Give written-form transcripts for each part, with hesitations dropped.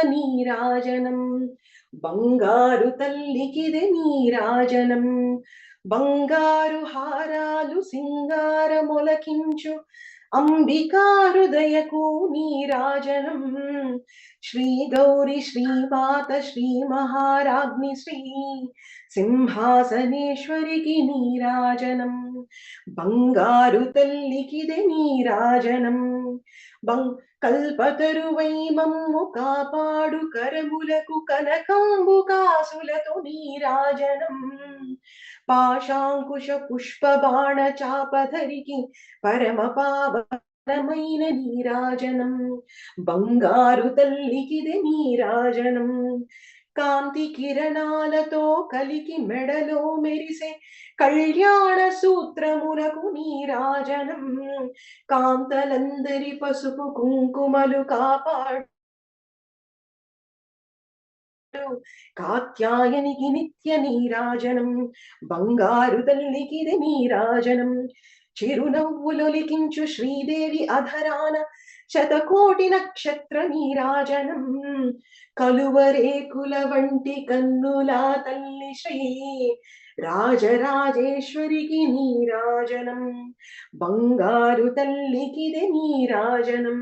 నీరాజనం బంగారు తల్లికిదే నీరాజనం బంగారు హారాలు సింగారమొలకించు అంబికా హృదయకు నీరాజనం శ్రీ గౌరి శ్రీమాత శ్రీ మహారాజ్ఞి శ్రీ సింహాసనేశ్వరికి నీరాజనం బంగారు తల్లికిదే నీరాజనం కల్పతరువై మమ్ము కాపాడు కరములకు కనకంబు కాసులతో నీరాజనం పాశాంకుశ పుష్ప బాణ చాపధరికి పరమ పావనమైన నీరాజనం బంగారు తల్లికిదే నీరాజనం కాంతి కిరణాలతో కలికి మెడలో మెరిసే కళ్యాణ సూత్రమునకు నీరాజనం కాంతలందరి పసుపు కుంకుమలు కాపాడు కాత్యాయనికి నిత్య నీరాజనం బంగారు తల్లికిది నీరాజనం చిరునవ్వులొలికించు శ్రీదేవి అధరాన శతకోటి నక్షత్ర నీరాజనం కలువరేకుల వంటి కన్నులా తల్లి శ్రీ రాజరాజేశ్వరికి నీరాజనం బంగారు తల్లికిదే నీరాజనం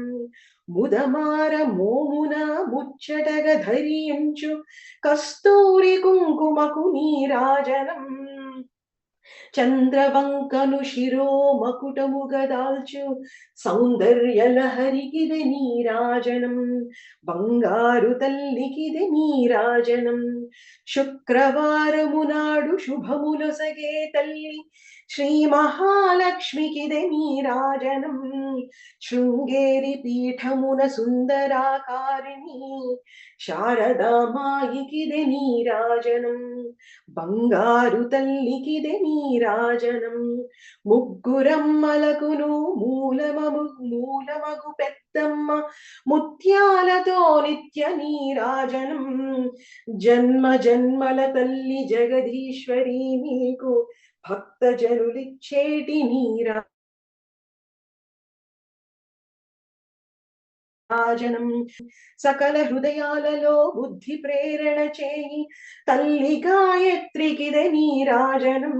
ముదమార మోమున ముచ్చటగ ధరించు కస్తూరి కుంకుమకు నీరాజనం చంద్రవంకను శిరో మకుటముగదాల్చు సౌందర్యలహరికిదే నీరాజనం బంగారు తల్లికిదే నీరాజనం శుక్రవారము నాడు శుభములొసగే తల్లి శ్రీ మహాలక్ష్మికిదే నీరాజనం శృంగేరి పీఠమున సుందరాకారిణి శారదామాయికిదే నీరాజనం బంగారు తల్లికిదే నీరాజనం ముగ్గురమ్మలకును మూలమగు పెద్దమ్మ ముత్యాలతో నిత్య నీరాజనం జన్మ జన్మల తల్లి జగదీశ్వరి నీకు భక్త జనులిచ్చేటి నీరాజనం సకల హృదయాలలో బుద్ధి ప్రేరణ చేయి తల్లి గాయత్రికిదే నీరాజనం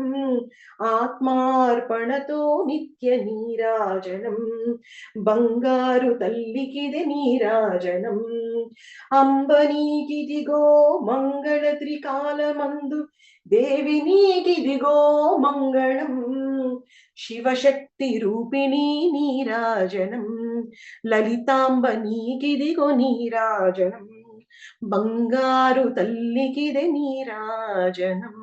ఆత్మార్పణతో నిత్య నీరాజనం బంగారు తల్లికిదే నీరాజనం అంబనీకిదిగో మంగళ త్రికాలమందు దేవి నీకిదిగో మంగళం శివశక్తి రూపిణి నీరాజనం లలితాంబ నీకిదిగో నీరాజనం బంగారు తల్లికిదే నీరాజనం